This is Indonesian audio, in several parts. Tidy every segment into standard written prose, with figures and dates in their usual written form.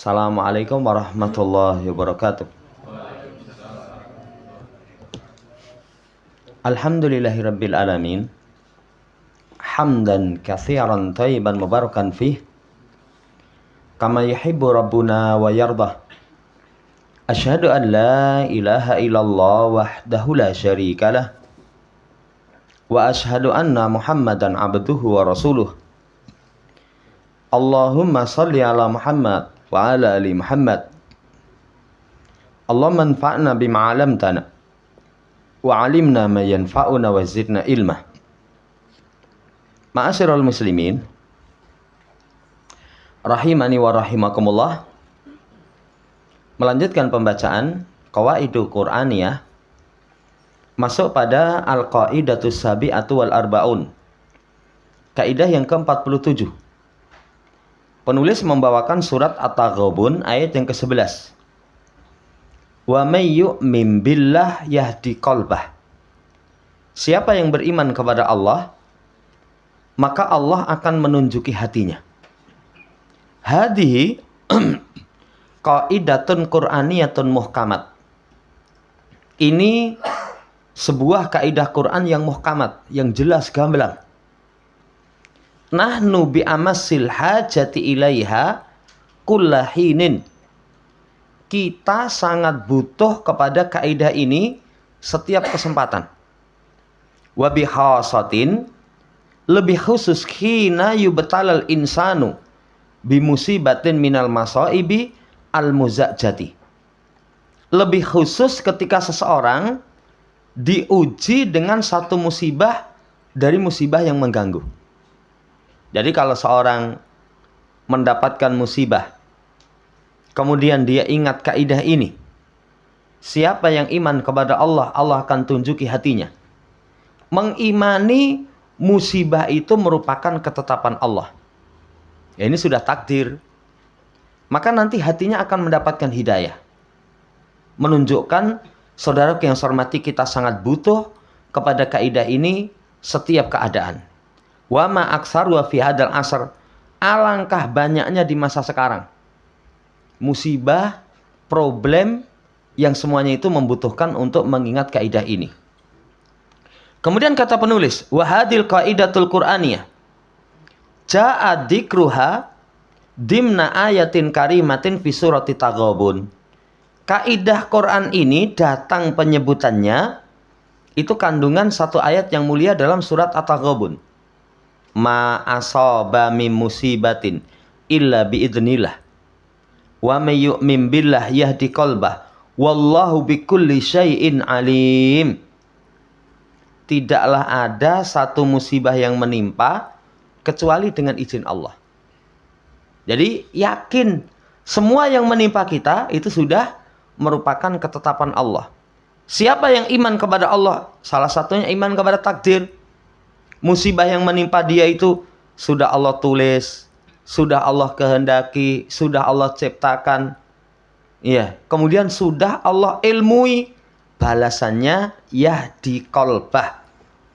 Assalamualaikum warahmatullahi wabarakatuh. Alhamdulillahirabbil alamin. Hamdan katsiran thayyiban mubarakan fih. Kama yuhibbu rabbuna wa yardah. Asyhadu an la ilaha illallah wahdahu la syarikalah. Wa asyhadu anna Muhammadan abduhu wa rasuluh. Allahumma salli ala Muhammad wa ala ali Muhammad. Allahumma anfa'na bima 'allamtana wa 'alimna ma yanfa'una wa zidna ilma. Ma'asyiral muslimin rahimani wa rahimakumullah. Melanjutkan pembacaan Qawaidul Qur'aniyah, masuk pada Al-Qaidatus Sabi'atu wal Arba'un, kaidah yang ke-47. Penulis membawakan surat At-Taghabun ayat yang ke-11. Wa may yu'min billah yahdi qalbah. Siapa yang beriman kepada Allah, maka Allah akan menunjuki hatinya. Hadhihi qaidatun Qur'aniyatun muhkamat. Ini sebuah kaidah Quran yang muhkamat, yang jelas gamblang. Nahnu bi amasil hajati ilaiha kullahinin. Kita sangat butuh kepada kaidah ini setiap kesempatan. Wa bihasatin, lebih khusus hina yubtalal insanu bimusibatin minal masaibi al muzajjati. Lebih khusus ketika seseorang diuji dengan satu musibah dari musibah yang mengganggu. Jadi kalau seorang mendapatkan musibah, kemudian dia ingat kaidah ini, siapa yang iman kepada Allah, Allah akan tunjuki hatinya. Mengimani musibah itu merupakan ketetapan Allah. Ya, ini sudah takdir. Maka nanti hatinya akan mendapatkan hidayah. Menunjukkan saudara yang saya hormati, kita sangat butuh kepada kaidah ini setiap keadaan. Wa ma aksar wa fi hadal asr. Alangkah banyaknya di masa sekarang musibah, problem yang semuanya itu membutuhkan untuk mengingat kaidah ini. Kemudian kata penulis, wa hadil qaidatul Qur'aniyah ja'a dzikruha dimna ayatin karimatin fi surati Taghabun. Kaidah Quran ini datang penyebutannya itu kandungan satu ayat yang mulia dalam surat At-Taghabun. Ma asaba min musibatin illa biidznillah wa may yu'min billah yahdi qalbah wallahu bikulli syai'in alim. Tidaklah ada satu musibah yang menimpa kecuali dengan izin Allah. Jadi yakin semua yang menimpa kita itu sudah merupakan ketetapan Allah. Siapa yang iman kepada Allah, salah satunya iman kepada takdir. Musibah yang menimpa dia itu sudah Allah tulis, sudah Allah kehendaki, sudah Allah ciptakan. Ya, kemudian sudah Allah ilmui. Balasannya yahdi qalbah.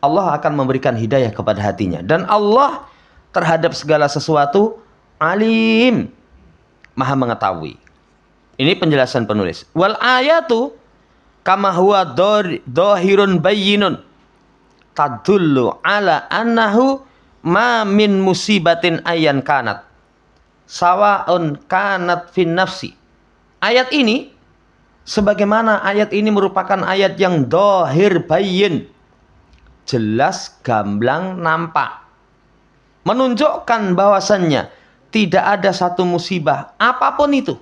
Allah akan memberikan hidayah kepada hatinya. Dan Allah terhadap segala sesuatu alim, maha mengetahui. Ini penjelasan penulis. Wal ayatu kama huwa dhahirun bayyinun tadullu ala annahu ma min musibatin ayyan kanat sawaun kanat fin nafsi. Ayat ini sebagaimana ayat ini merupakan ayat yang dhahir bayyin, jelas gamblang nampak, menunjukkan bahwasannya tidak ada satu musibah apapun itu.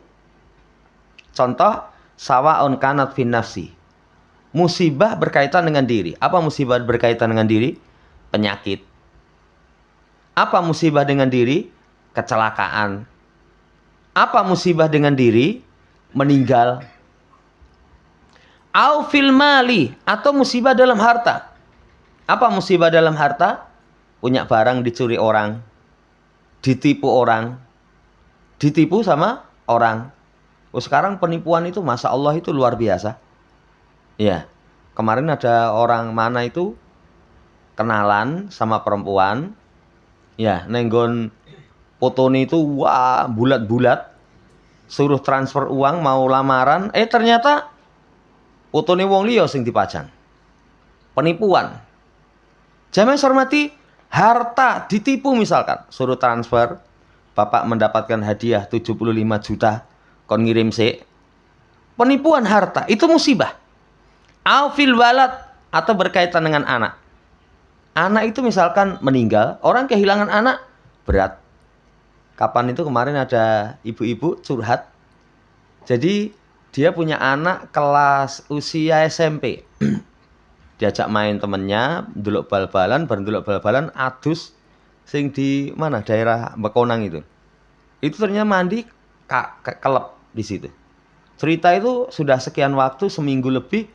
Contoh, sawaun kanat fin nafsi. Musibah berkaitan dengan diri. Apa musibah berkaitan dengan diri? Penyakit. Apa musibah dengan diri? Kecelakaan. Apa musibah dengan diri? Meninggal. Au fil mali, atau musibah dalam harta. Apa musibah dalam harta? Punya barang dicuri orang, ditipu orang, ditipu sama orang. Oh, sekarang penipuan itu masya Allah itu luar biasa. Ya, kemarin ada orang mana itu kenalan sama perempuan. Ya, nenggon fotone itu wah bulat-bulat. suruh transfer uang mau lamaran, ternyata fotone wong liya sing dipajang. Penipuan. Jamaah hormati, harta ditipu misalkan, suruh transfer, Bapak mendapatkan hadiah 75 juta, kon ngirim sik. Penipuan harta, itu musibah. Aufil walad, atau berkaitan dengan anak. Anak itu misalkan meninggal, orang kehilangan anak, berat. Kapan itu kemarin ada ibu-ibu curhat. Jadi dia punya anak kelas usia SMP. Diajak main temennya, ndelok bal-balan, bareng ndelok bal-balan adus sing di mana daerah Bekonang itu. Itu ternyata mandi kelep di situ. Cerita itu sudah sekian waktu, seminggu lebih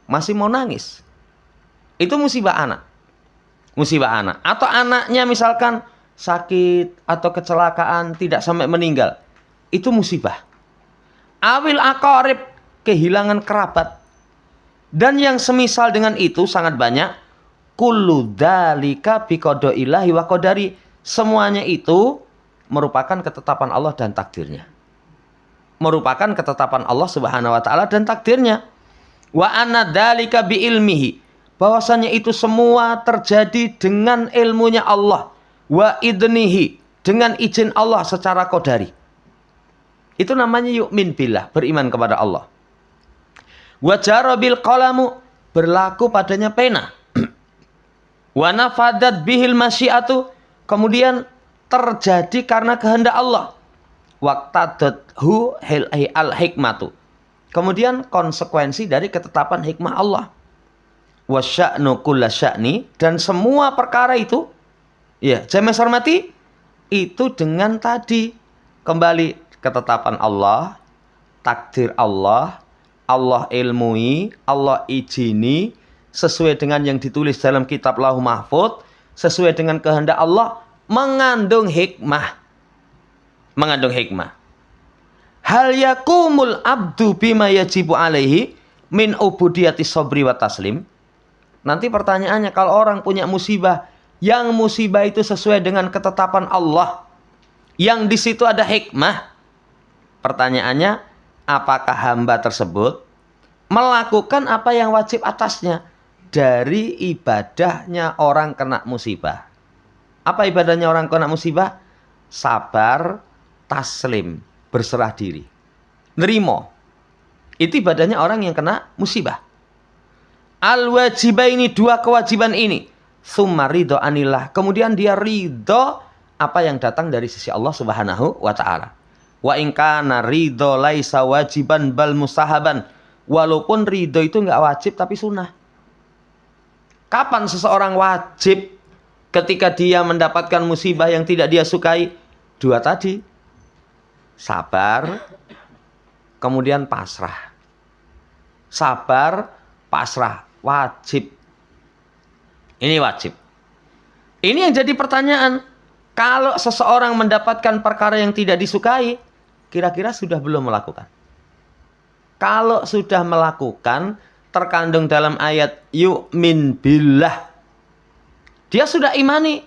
masih mau nangis. Itu musibah anak. Musibah anak. Atau anaknya misalkan sakit atau kecelakaan tidak sampai meninggal. Itu musibah. Awil aqarib, kehilangan kerabat. Dan yang semisal dengan itu sangat banyak. Kullu dzalika biqadaillahi wa qadari. Semuanya itu merupakan ketetapan Allah dan takdirnya. Merupakan ketetapan Allah Subhanahu wa taala dan takdirnya. Wa anna dzalika bi ilmihi. Bahwasanya itu semua terjadi dengan ilmunya Allah. Wa idnihi, dengan izin Allah secara qadari. Itu namanya yu'min billah, beriman kepada Allah. Wa jarabil qalamu, berlaku padanya pena. Wa nafadat bihil masyiatu, kemudian terjadi karena kehendak Allah. Waqtadathu al hikmatu, kemudian konsekuensi dari ketetapan hikmah Allah. Wa sya'nu kulla sya'ni, dan semua perkara itu, ya, jamaah hormati, itu dengan tadi kembali ketetapan Allah, takdir Allah, Allah ilmui, Allah izini, sesuai dengan yang ditulis dalam kitab Lauh Mahfuz, sesuai dengan kehendak Allah, mengandung hikmah. Mengandung hikmah. Hal yakumul abdu bima yajibu alaihi min ubudiyati sabri wa taslim. Nanti pertanyaannya, kalau orang punya musibah, yang musibah itu sesuai dengan ketetapan Allah, yang di situ ada hikmah. Pertanyaannya, apakah hamba tersebut melakukan apa yang wajib atasnya dari ibadahnya orang kena musibah? Apa ibadahnya orang kena musibah? Sabar, taslim, berserah diri, nerimo. Itu ibadahnya orang yang kena musibah. Al-wajibaini, dua kewajiban ini. Summa ridho anillah, kemudian dia ridho apa yang datang dari sisi Allah Subhanahu wa ta'ala. Wa in kana ridho laisa wajiban bal mustahaban, walaupun ridho itu enggak wajib tapi sunnah. Kapan seseorang wajib? Ketika dia mendapatkan musibah yang tidak dia sukai. Dua tadi, sabar, kemudian pasrah. Sabar, pasrah, wajib. Ini wajib. Ini yang jadi pertanyaan. Kalau seseorang mendapatkan perkara yang tidak disukai, kira-kira sudah belum melakukan? Kalau sudah melakukan, terkandung dalam ayat yu'min billah. Dia sudah imani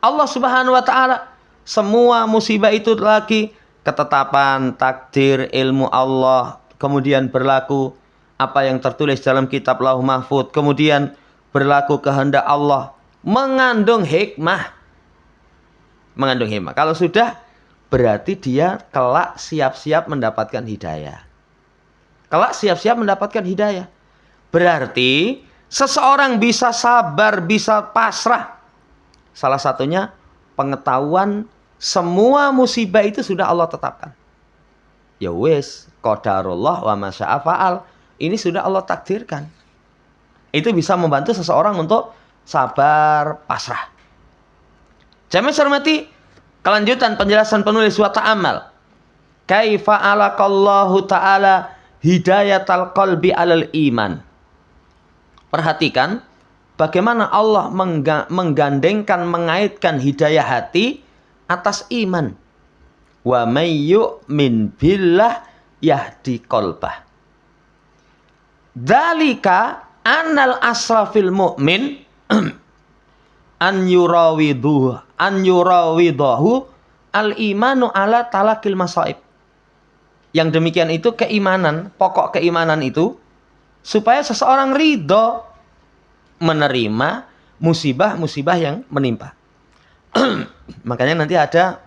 Allah Subhanahu wa ta'ala. Semua musibah itu lagi ketetapan, takdir, ilmu Allah. Kemudian berlaku apa yang tertulis dalam kitab Lauh Mahfuz. Kemudian berlaku kehendak Allah. Mengandung hikmah. Mengandung hikmah. Kalau sudah, berarti dia kelak siap-siap mendapatkan hidayah. Kelak siap-siap mendapatkan hidayah. Berarti seseorang bisa sabar, bisa pasrah. Salah satunya pengetahuan semua musibah itu sudah Allah tetapkan. Ya wis, qadarullah wa ma syaa fa'al. Ini sudah Allah takdirkan. Itu bisa membantu seseorang untuk sabar, pasrah. Jamaah hormati, kelanjutan penjelasan penulis wa ta'amal. Kaifa alaqallahu ta'ala hidayatal qalbi alal iman. Perhatikan bagaimana Allah menggandengkan, mengaitkan hidayah hati atas iman. Wa may yu'min billah yahdi qalbah. Dzalika annal asrafil mu'min an yurawidahu al imanu ala talakil masaib. Yang demikian itu keimanan, pokok keimanan itu supaya seseorang ridho menerima musibah-musibah yang menimpa. Makanya nanti ada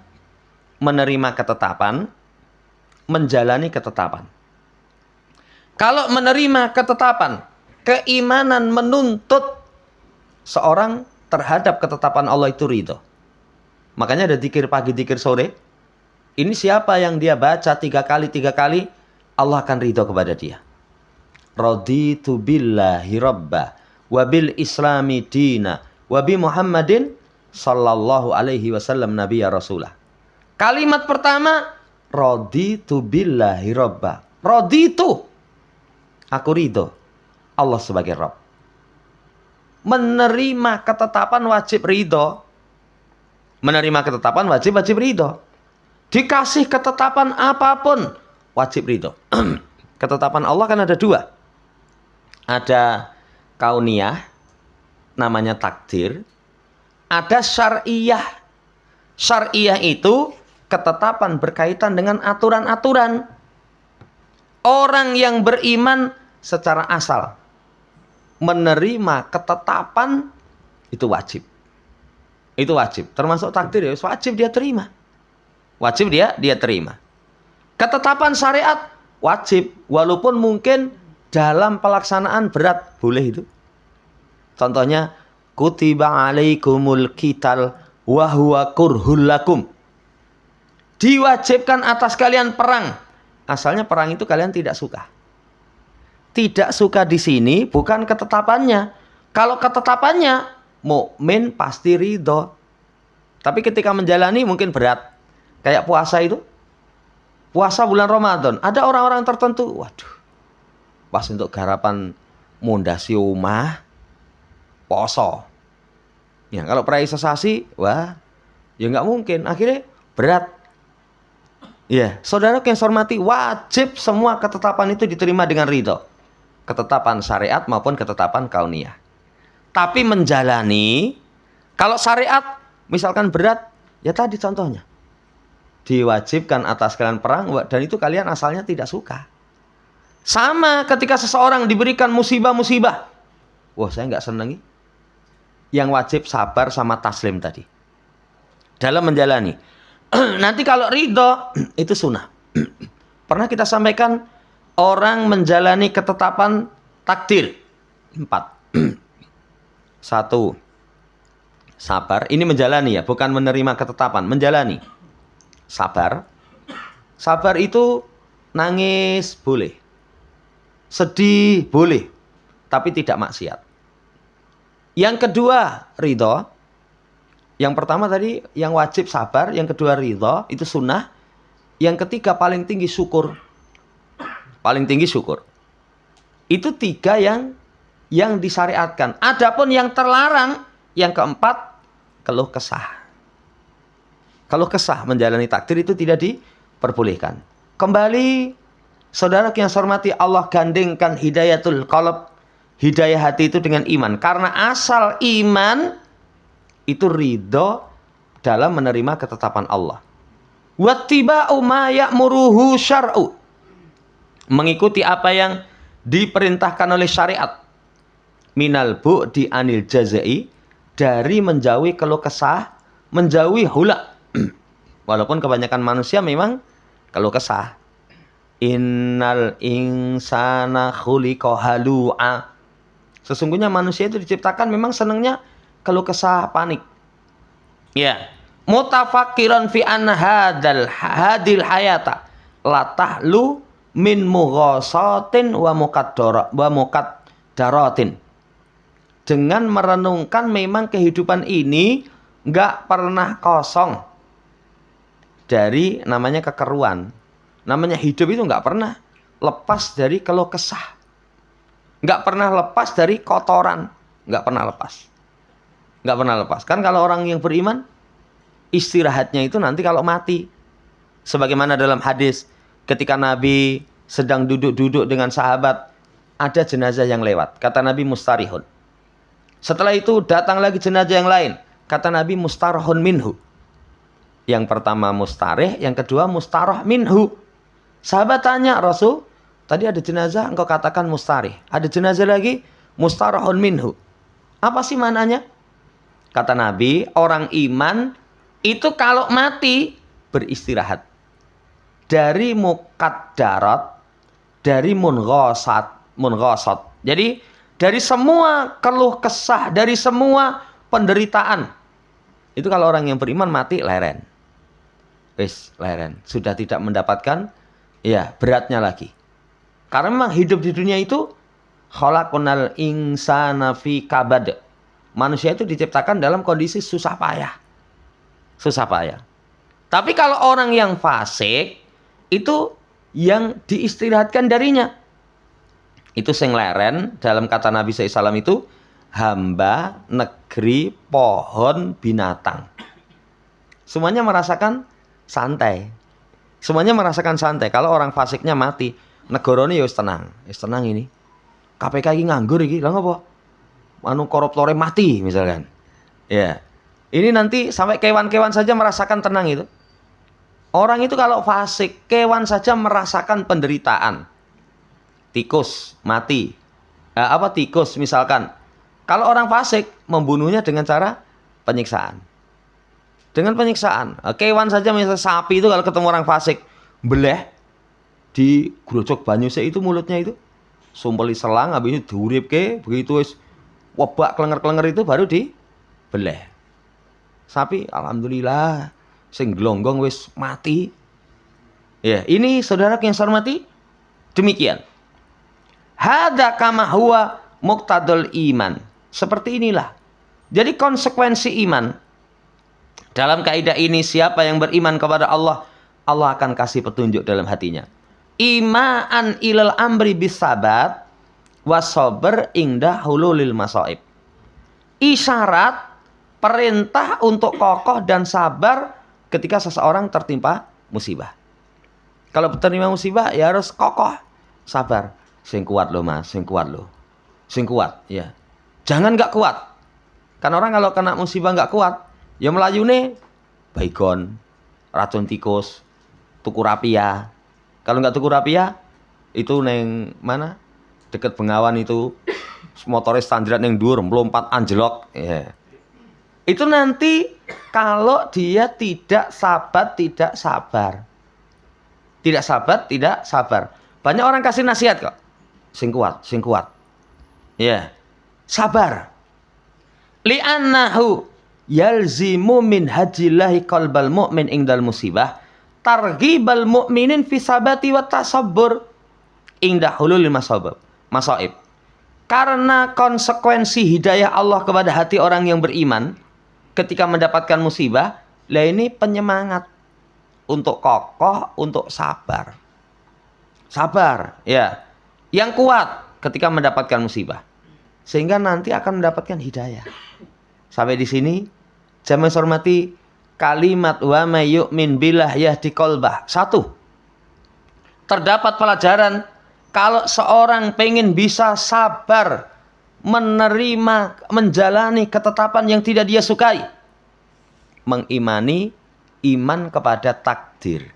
menerima ketetapan, menjalani ketetapan. Kalau menerima ketetapan, keimanan menuntut seorang terhadap ketetapan Allah itu ridho. Makanya ada zikir pagi, zikir sore. Ini siapa yang dia baca 3 kali, Allah akan ridho kepada dia. Raditu billahi rabba wa bil islami dina wa bi Muhammadin sallallahu alaihi wasallam nabiyya rasulah. Kalimat pertama, raditu billahi rabba. Raditu, aku ridho Allah sebagai Rabb. Menerima ketetapan wajib ridho. Menerima ketetapan wajib ridho. Dikasih ketetapan apapun wajib ridho. Ketetapan Allah kan ada 2. Ada kauniyah, namanya takdir. Ada syar'iyah. Syar'iyah itu ketetapan berkaitan dengan aturan-aturan. Orang yang beriman secara asal menerima ketetapan itu wajib. Itu wajib. Termasuk takdir ya, wajib dia terima. Wajib dia terima. Ketetapan syariat wajib, walaupun mungkin dalam pelaksanaan berat, boleh itu. Contohnya, kutiba alaikumul qital wa huwa kurhul lakum. Diwajibkan atas kalian perang. Asalnya perang itu kalian tidak suka. Tidak suka di sini bukan ketetapannya. Kalau ketetapannya, mukmin pasti ridho. Tapi ketika menjalani mungkin berat. Kayak puasa itu. Puasa bulan Ramadan. Ada orang-orang tertentu. Waduh. Pas untuk garapan mondasi omah. Poso. Ya, kalau perai sesasi. Wah. Ya nggak mungkin. Akhirnya berat. Ya. Saudara yang saya hormati. Wajib semua ketetapan itu diterima dengan ridho. Ketetapan syariat maupun ketetapan kauniyah. Tapi menjalani. Kalau syariat. Misalkan berat. Ya tadi contohnya. Diwajibkan atas kalian perang, dan itu kalian asalnya tidak suka. Sama ketika seseorang diberikan musibah-musibah. Wah, saya nggak senangi. Yang wajib sabar sama taslim tadi. Dalam menjalani. Nanti kalau ridho, itu sunnah. Pernah kita sampaikan, orang menjalani ketetapan takdir. 4. 1. Sabar. Ini menjalani ya, bukan menerima ketetapan. Menjalani. Sabar. Sabar itu nangis boleh. Sedih boleh. Tapi tidak maksiat. Yang kedua, ridho. Yang pertama tadi, yang wajib sabar. Yang kedua, ridho. Itu sunnah. Yang ketiga, paling tinggi syukur. Paling tinggi syukur. Itu 3 yang disyariatkan. Adapun yang terlarang, yang keempat, keluh kesah. Keluh kesah menjalani takdir itu tidak diperbolehkan. Kembali, saudara yang saya hormati, Allah gandengkan hidayatul qalb, hidayah hati itu dengan iman. Karena asal iman itu ridho dalam menerima ketetapan Allah. Wattiba'u ma ya'muruhu syar'u. Mengikuti apa yang diperintahkan oleh syariat. Minal bu'di anil jazai, dari menjauhi keluh kesah, menjauhi hula. Walaupun kebanyakan manusia memang keluh kesah. Innal insana khuliqa halu'a. Sesungguhnya manusia itu diciptakan memang senangnya keluh kesah, panik. Ya. Mutafakkiran fi an hadil hayata la tahlu min mughasatin wa muqaddaratin. Dengan merenungkan memang kehidupan ini nggak pernah kosong dari namanya kekeruan. Namanya hidup itu nggak pernah lepas dari keluh kesah. Nggak pernah lepas dari kotoran. Nggak pernah lepas. Nggak pernah lepas. Kan kalau orang yang beriman, istirahatnya itu nanti kalau mati. Sebagaimana dalam hadis, ketika Nabi sedang duduk-duduk dengan sahabat, ada jenazah yang lewat. Kata Nabi, mustarihun. Setelah itu datang lagi jenazah yang lain. Kata Nabi, mustarahun minhu. Yang pertama mustarih, yang kedua mustarah minhu. Sahabat tanya, Rasul, tadi ada jenazah engkau katakan mustarih. Ada jenazah lagi mustarahun minhu. Apa sih mananya? Kata Nabi, orang iman itu kalau mati beristirahat. Dari mukaddarat, dari munghasat. Jadi dari semua keluh kesah, dari semua penderitaan. Itu kalau orang yang beriman mati leren. Wis, leren. Sudah tidak mendapatkan ya beratnya lagi. Karena memang hidup di dunia itu khalaqnal insana fi kabad. Manusia itu diciptakan dalam kondisi susah payah. Susah payah. Tapi kalau orang yang fasik, itu yang diistirahatkan darinya. Itu sing leren, dalam kata Nabi SAW itu, hamba, negeri, pohon, binatang. Semuanya merasakan santai. Semuanya merasakan santai. Kalau orang fasiknya mati, negarane ya wis tenang. Wis tenang ini. KPK ini nganggur iki, lha ngopo? Anu koruptore mati misalkan. Ya. Ini nanti sampai kewan-kewan saja merasakan tenang itu. Orang itu kalau fasik, kewan saja merasakan penderitaan. Tikus mati. Tikus misalkan. Kalau orang fasik membunuhnya dengan cara penyiksaan. Dengan penyiksaan. Kewan saja misalnya sapi itu kalau ketemu orang fasik, beleh di grojok banyu itu mulutnya itu. Sumpeli selang habis itu diuripke, begitu wis webak klenger-klenger itu baru dibeleh. Sapi alhamdulillah sing glonggong wis mati. Ya, ini saudara yang saya hormati, demikian. Hadza kama huwa muqtadul iman. Seperti inilah. Jadi konsekuensi iman. Dalam kaidah ini siapa yang beriman kepada Allah, Allah akan kasih petunjuk dalam hatinya. Imaan ilal amri bisabat wasober indah hululil masaib. Isyarat perintah untuk kokoh dan sabar ketika seseorang tertimpa musibah. Kalau terima musibah ya harus kokoh, sabar. Sing kuat loh mas, sing kuat loh. Sing kuat, ya. Jangan nggak kuat. Kan orang kalau kena musibah nggak kuat, ya melayune baygon, racun tikus, tuku rapia. Kalau nggak tuku rapia, itu neng mana? Deket Bengawan itu, motoris standar neng dhuwur, melompat anjlok. Ya. Itu nanti kalau dia tidak sabar, tidak sabar. Tidak sabar, tidak sabar. Banyak orang kasih nasihat kok. Sing kuat, sing kuat. Ya. Sabar. Li'annahu yalzimu min hajillahi qalbal mu'min indal musibah targhibal mu'minin fi sabati wa tasabbur indah hulul masaib. Karena konsekuensi hidayah Allah kepada hati orang yang beriman ketika mendapatkan musibah, lah ini penyemangat untuk kokoh, untuk sabar. Sabar, ya. Yang kuat ketika mendapatkan musibah. Sehingga nanti akan mendapatkan hidayah. Sampai di sini, jamaah hormati, kalimat wa may yu'min billah yahdi qalbah. 1. Terdapat pelajaran kalau seorang pengen bisa sabar menerima, menjalani ketetapan yang tidak dia sukai, mengimani iman kepada takdir.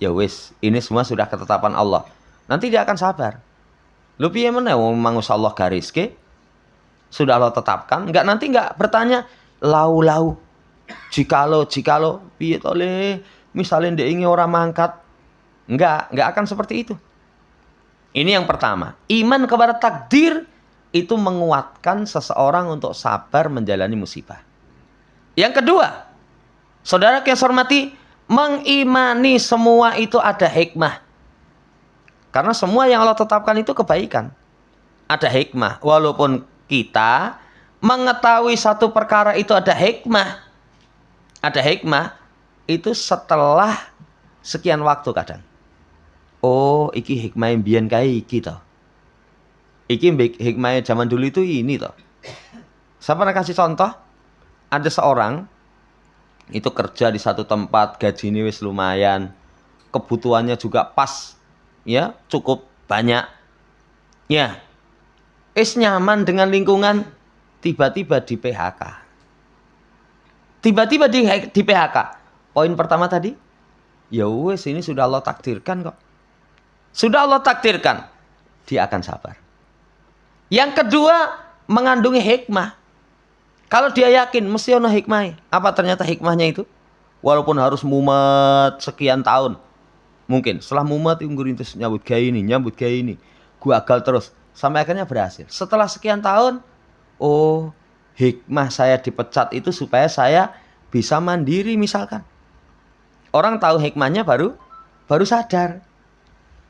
Ya wis, ini semua sudah ketetapan Allah. Nanti dia akan sabar. Lu piye meneh wong mangus Allah gariske? Sudah Allah tetapkan, nanti enggak bertanya lau jikalau piye to le, misalnya ndek ingin orang mangkat. Enggak akan seperti itu. Ini yang pertama. Iman kepada takdir itu menguatkan seseorang untuk sabar menjalani musibah. Yang kedua, saudara yang saya hormati, mengimani semua itu ada hikmah. Karena semua yang Allah tetapkan itu kebaikan. Ada hikmah. Walaupun kita mengetahui satu perkara itu ada hikmah. Ada hikmah itu setelah sekian waktu kadang. Oh, iki hikmah mbiyen kae iki to. Iki hikmah zaman dulu itu ini to. Saya pernah kasih contoh. Ada seorang itu kerja di satu tempat, gajinya wis lumayan, kebutuhannya juga pas. Ya, cukup banyak. Ya. Nyaman dengan lingkungan, tiba-tiba di PHK. Tiba-tiba di PHK. Poin pertama tadi, Ya wes, ini sudah Allah takdirkan kok. Sudah Allah takdirkan, dia akan sabar. Yang kedua, mengandungi hikmah. Kalau dia yakin mesti ono hikmah. Apa ternyata hikmahnya itu? Walaupun harus mumet sekian tahun. Mungkin setelah mumet terus nyambut gaya ini. Gagal terus sampai akhirnya berhasil. Setelah sekian tahun, oh, hikmah saya dipecat itu supaya saya bisa mandiri misalkan. Orang tahu hikmahnya baru sadar.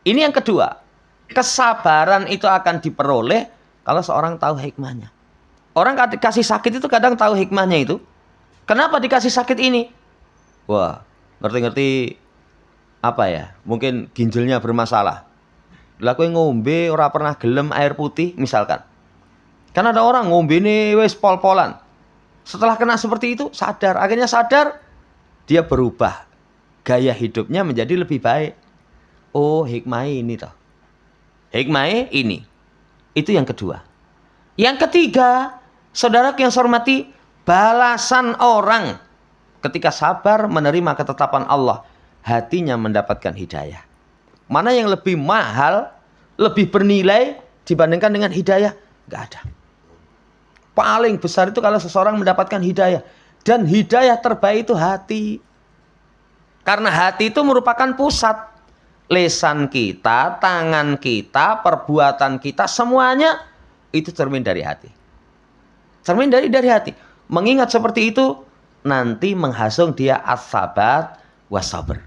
Ini yang kedua. Kesabaran itu akan diperoleh kalau seorang tahu hikmahnya. Orang dikasih sakit itu kadang tahu hikmahnya itu. Kenapa dikasih sakit ini? Wah, ngerti-ngerti apa ya? Mungkin ginjalnya bermasalah. Lah kowe ngombe ora pernah gelem air putih misalkan. Kan ada orang ngombe nih wis pol-polan. Setelah kena seperti itu sadar, akhirnya sadar dia berubah. Gaya hidupnya menjadi lebih baik. Oh, hikmah ini toh. Hikmah ini. Itu yang kedua. Yang ketiga, saudara yang saya hormati, balasan orang ketika sabar menerima ketetapan Allah, hatinya mendapatkan hidayah. Mana yang lebih mahal, lebih bernilai dibandingkan dengan hidayah? Gak ada. Paling besar itu kalau seseorang mendapatkan hidayah. Dan hidayah terbaik itu hati. Karena hati itu merupakan pusat. Lisan kita, tangan kita, perbuatan kita, semuanya itu cermin dari hati. Cermin dari hati. Mengingat seperti itu, nanti menghasung dia as-sabat was-sabr.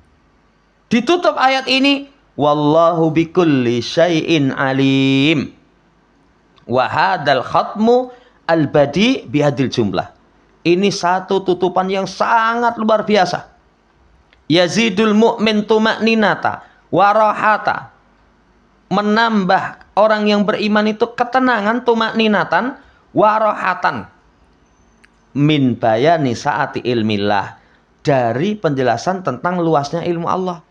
Ditutup ayat ini, wallahu bikulli syai'in alim. Wa hadzal khatmu al-badi bihadil jumlah. Ini satu tutupan yang sangat luar biasa. Yazidul mu'min tuma'ninata warahata. Menambah orang yang beriman itu ketenangan, tuma'ninatan, warahatan. Min bayani saati ilmillah. Dari penjelasan tentang luasnya ilmu Allah.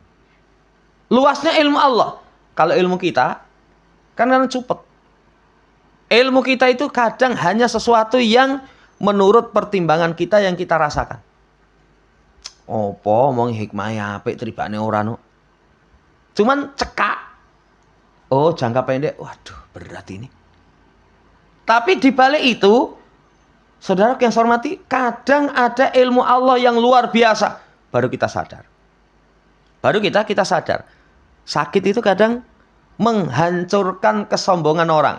Luasnya ilmu Allah. Kalau ilmu kita, kan cupet. Ilmu kita itu kadang hanya sesuatu yang menurut pertimbangan kita yang kita rasakan. Opo omong hikmah apik tribane ora no. Cuman cekak. Oh, jangka pendek. Waduh, berat ini. Tapi di balik itu, saudara yang saya hormati, kadang ada ilmu Allah yang luar biasa. Baru kita sadar. Baru kita sadar. Sakit itu kadang menghancurkan kesombongan orang.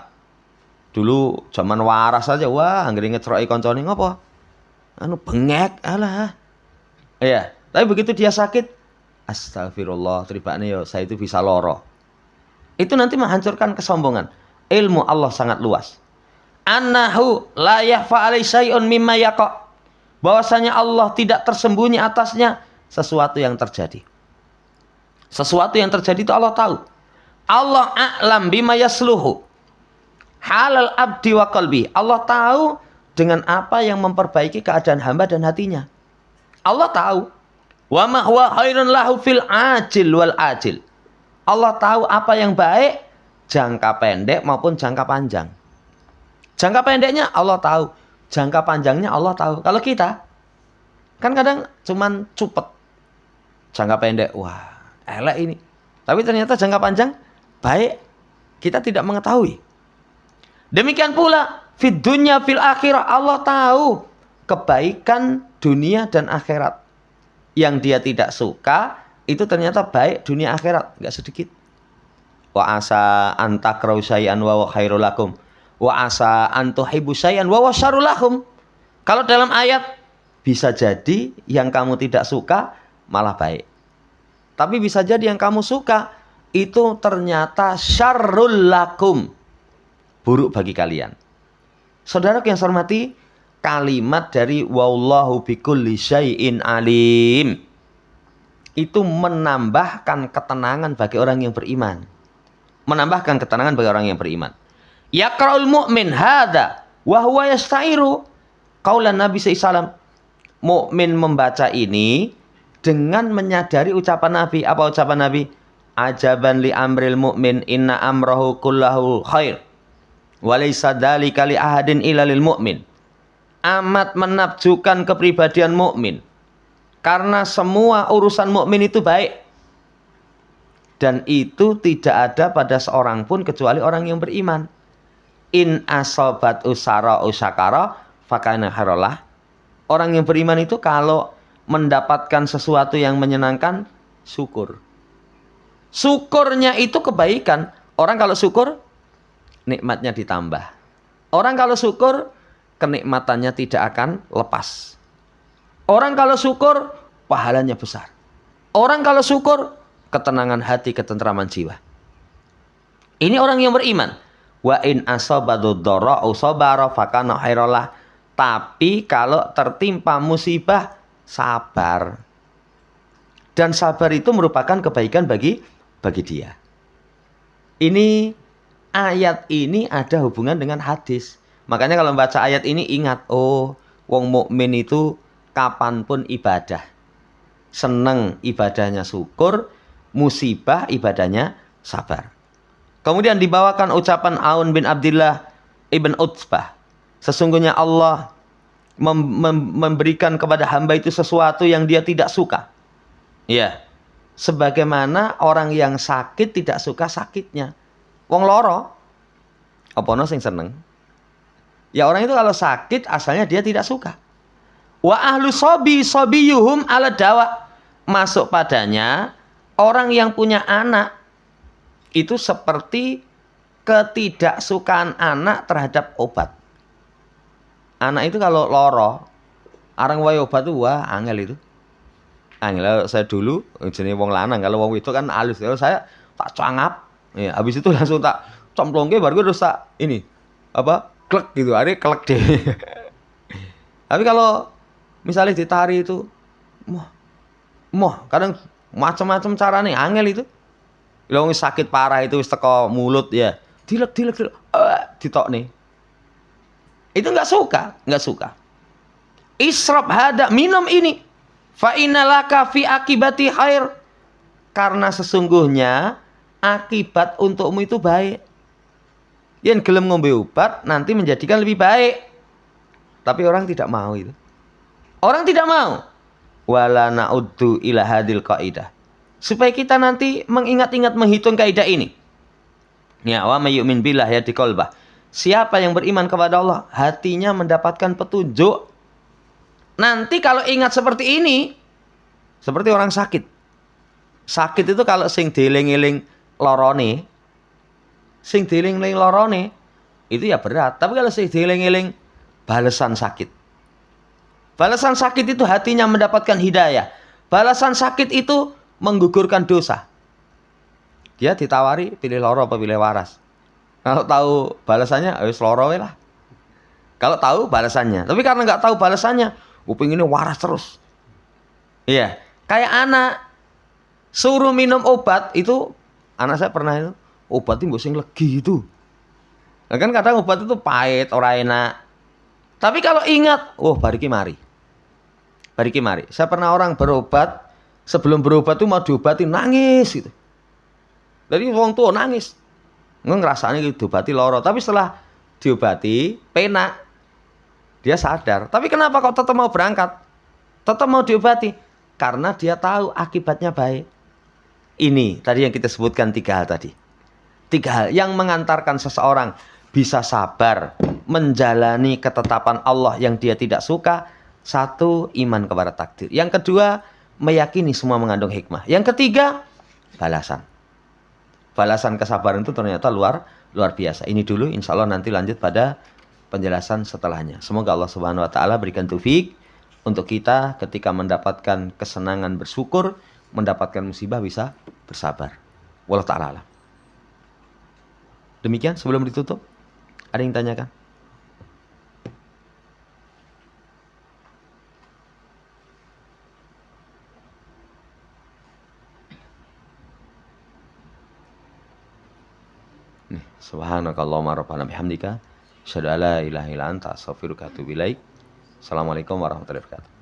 Dulu zaman waras aja, wah, anggere ngecroki koncone ngopo? Anu bengek, alah. Iya, tapi begitu dia sakit, astagfirullah, tribane yo saya itu bisa loro. Itu nanti menghancurkan kesombongan. Ilmu Allah sangat luas. Annahu la yakhfa alaihi syai'un mimma yaqa. Bahwasanya Allah tidak tersembunyi atasnya sesuatu yang terjadi. Sesuatu yang terjadi itu Allah tahu. Allah a'lam bima yasluhu. Halal abdi wa qalbi. Allah tahu dengan apa yang memperbaiki keadaan hamba dan hatinya. Allah tahu. Wa ma huwa khairun lahu fil ajil wal ajil. Allah tahu apa yang baik jangka pendek maupun jangka panjang. Jangka pendeknya Allah tahu, jangka panjangnya Allah tahu. Kalau kita kan kadang cuman cupet. Jangka pendek, wah, elek ini. Tapi ternyata jangka panjang baik, kita tidak mengetahui. Demikian pula fid dunya fil akhirah, Allah tahu kebaikan dunia dan akhirat. Yang dia tidak suka itu ternyata baik dunia akhirat, enggak sedikit. Wa asa antakrau syai'an wa khairul lakum. Wa asa antuhibbu syai'an wa syarrul lakum. Kalau dalam ayat bisa jadi yang kamu tidak suka malah baik. Tapi bisa jadi yang kamu suka itu ternyata syarrul lakum. Buruk bagi kalian. Saudara yang saya hormati, kalimat dari wallahu bikulli syai'in alim itu menambahkan ketenangan bagi orang yang beriman. Menambahkan ketenangan bagi orang yang beriman. Yaqra'ul mu'min hadza wa huwa yastairu. Qaulan Nabi sallallahu. Mukmin membaca ini dengan menyadari ucapan Nabi. Apa ucapan Nabi? Ajaban li amril mu'min inna amrahu kullahu khair. Wa laysa dzalika li ahadin illa lil mu'min. Amat menakjubkan kepribadian mukmin. Karena semua urusan mukmin itu baik. Dan itu tidak ada pada seorang pun kecuali orang yang beriman. In asobat usara usakara fakana harolah. Orang yang beriman itu kalau mendapatkan sesuatu yang menyenangkan, syukur. Syukurnya itu kebaikan. Orang kalau syukur, nikmatnya ditambah. Orang kalau syukur, kenikmatannya tidak akan lepas. Orang kalau syukur, pahalanya besar. Orang kalau syukur, ketenangan hati, ketentraman jiwa. Ini orang yang beriman. Wa in asabadu dharra usabara fakana khairolah. Tapi kalau tertimpa musibah, sabar. Dan sabar itu merupakan kebaikan bagi dia. Ini ayat ini ada hubungan dengan hadis. Makanya kalau membaca ayat ini ingat, oh, wong mukmin itu kapanpun ibadah. Seneng ibadahnya syukur, musibah ibadahnya sabar. Kemudian dibawakan ucapan Aun bin Abdillah ibn Utbah. Sesungguhnya Allah memberikan kepada hamba itu sesuatu yang dia tidak suka. Ya, sebagaimana orang yang sakit tidak suka sakitnya. Wong loro, apa no sing seneng? Ya orang itu kalau sakit asalnya dia tidak suka. Wa ahlu sobiyuhum ala dawa. Masuk padanya orang yang punya anak itu seperti ketidaksukaan anak terhadap obat. Anak itu kalau loro, arang wae obat itu wah angel itu. Angel. Saya dulu jenenge wong lanang, kalau wong itu kan halus. Kalau saya tak cangap. Ya, habis itu langsung tak complongke baru terus tak ini apa? Klek gitu. Akhirnya klek deh. Tapi kalau misalnya ditari itu moh kadang macam-macam carane angel itu. Wong sakit parah itu wis teko mulut ya. Dilek ditokne. Itu enggak suka. Israb hada, minum ini. Fa innalaka fi akibati khair. Karena sesungguhnya akibat untukmu itu baik. Yen gelem ngombe obat nanti menjadikan lebih baik. Tapi orang tidak mau itu. Orang tidak mau. Wala na'uddu ila hadil qaidah. Supaya kita nanti mengingat-ingat menghitung kaidah ini. Ya, wa may yu'min billah ya di qalbah. Siapa yang beriman kepada Allah, hatinya mendapatkan petunjuk. Nanti kalau ingat seperti ini, seperti orang sakit. Sakit itu kalau sing dieling-eling lorone, itu ya berat. Tapi kalau sing dieling-eling balasan sakit. Balasan sakit itu hatinya mendapatkan hidayah. Balasan sakit itu menggugurkan dosa. Dia ditawari pilih loro apa pilih waras. Kalau tahu balasannya, wis loro lah. Kalau tahu balasannya. Tapi karena nggak tahu balasannya, kuping ini waras terus. Iya, kayak anak suruh minum obat itu, anak saya pernah itu obat itu sing legi itu. Nah, kan kadang obat itu pahit, ora enak. Tapi kalau ingat, oh bariki mari. Saya pernah orang berobat, sebelum berobat itu mau diobati nangis gitu. Jadi wong tua nangis. Ngerasanya gitu diobati loro, tapi setelah diobati penak. Dia sadar. Tapi kenapa kok tetap mau berangkat? Tetap mau diobati? Karena dia tahu akibatnya baik. Ini tadi yang kita sebutkan 3 hal tadi. 3 hal yang mengantarkan seseorang bisa sabar menjalani ketetapan Allah yang dia tidak suka. 1, iman kepada takdir. Yang kedua, meyakini semua mengandung hikmah. Yang ketiga, balasan. Balasan kesabaran itu ternyata luar biasa. Ini dulu, insya Allah nanti lanjut pada penjelasan setelahnya. Semoga Allah Subhanahu Wa Taala berikan taufik untuk kita ketika mendapatkan kesenangan bersyukur, mendapatkan musibah bisa bersabar. Wallahu ta'ala alam. Demikian sebelum ditutup, ada yang tanyakan? Subhanakallahumma rabbana bihamdika asyhadu an la ilaha illa anta astaghfiruka wa atubu ilaik. Assalamualaikum warahmatullahi wabarakatuh.